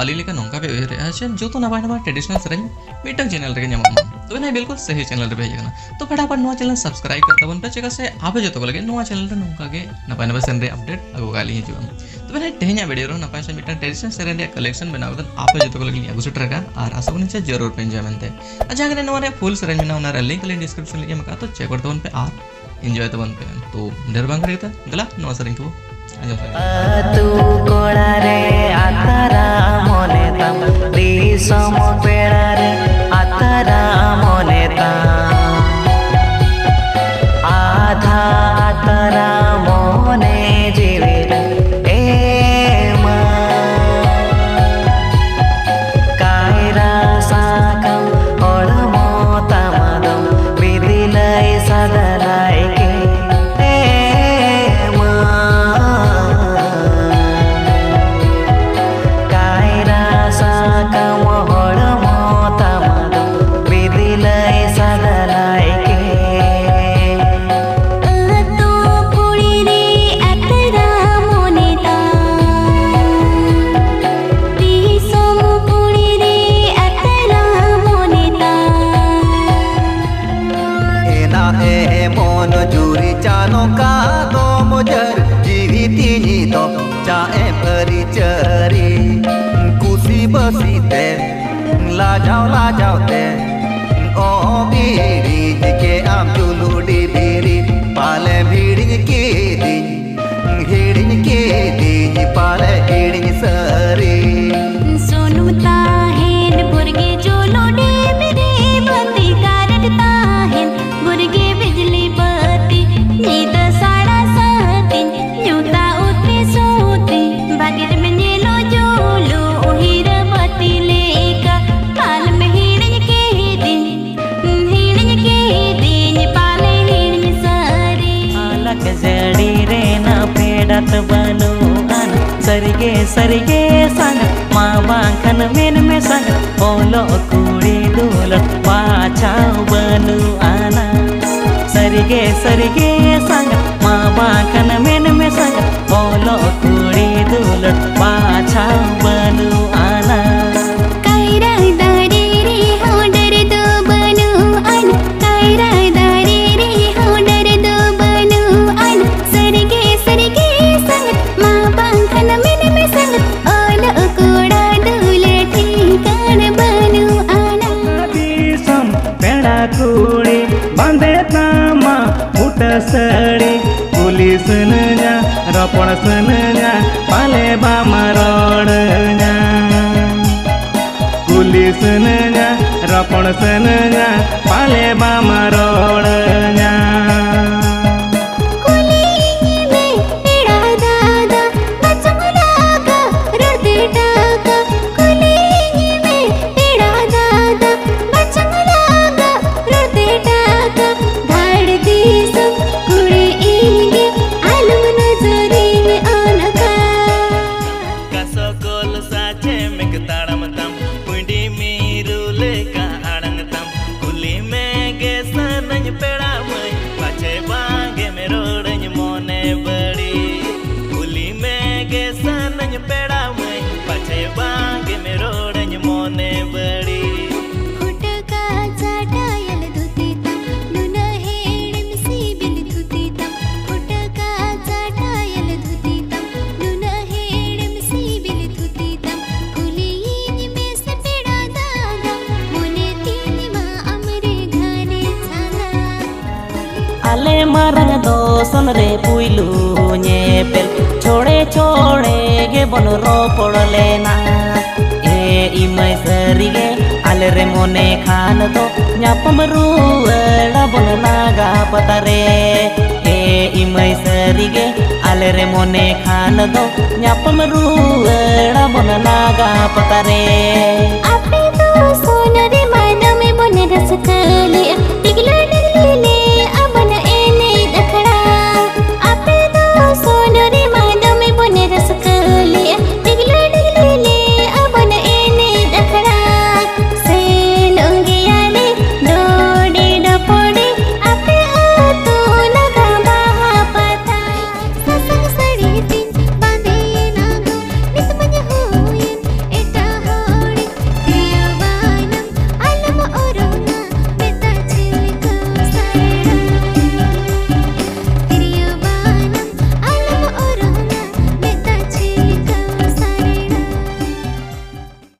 आली लेका नौका पे उयरे जो तो नवा नवा ट्रेडिशनल सेरेंज मिटक चैनल रे ᱧᱟᱢᱚᱜ तो ना बिल्कुल सही चैनल रे भेजना तो फटाफट नवा चैनल सब्सक्राइब कर तबन पे चेका से आपे जो तो लगे नवा चैनल रे नौका के नवा नवा सेरेंज रे अपडेट अगो गाली हिजुआ तो ना तेहኛ वीडियो रो नपाय से मिटक ट्रेडिशनल सेरेंज रे कलेक्शन बनाव दन आपे जो तो लगे अगु सेटर का और आशा करी जरूर पे एंजॉय मनते अच्छा अगर नवा रे फुल सेरेंज में ना लिंक ले डिस्क्रिप्शन ले मका तो चेक कर तबन पे और एंजॉय तबन पे तो ढेर बांग करता गला नवा सेरेंज को तू कोड़ा रे आतारा मोने तम दिसम पेड़ा रे आतारा मोने तम आधा आतारा मोने जीवित एमा कायरा साकम और मोतामदम विदिलाई सदलाई के चाहे परिचरी कुसी बसीते लाजाओ ते ओ बीड़ी के आम चुलुडी बीड़ी पाले भीड़ी के दी पाले भीड़ी सरी सोनू ताहेन बुर्गे चुलुडी बीड़ी बत्ती कारट ताहेन बुर्गे बिजली बत्ती नींद साड़ा सातिन न्यूता उतरी सोती बागिर में नीलो जोलो हीर बत्ती लेका पाल में हिड़न के दिन पाले हिड़न सारी आलक जड़ी रे ना पेड़त बनु अन सरगे संग माँ बांखन मेन में संग ओलो कुड़ी दूलट पाछाव बनु आना सरगे संग माँ बांखन मेन में संग ओलो कुड़ी दूलट पाछाव बनु आना कायरा दारे रे हो डर दो बनु अन कायरा दारे रे हो डर दो बनु अन सरगे संग माँ बांखन मेन में संग ओलो कुड़ा दूलठी कान बनु आना दिसम पेड़ा कुड़ी बांधे तामा मुट सड़ी पुलिस नया रपण सनया पाले बामा रोडया पुलिस नया रपण सनया पाले बामा रोडया आले मारंग दोसन रे पुइलू ñepel छोड़े गे बन रोपड़ लेना ए इमै सरिगे आले रे मोने खान दो ᱧᱟᱯᱟᱢ रुवाड़ा बन नागा पता रे ए इमै सरिगे आले रे मोने खान दो ᱧᱟᱯᱟᱢ रुवाड़ा बन नागा पता रे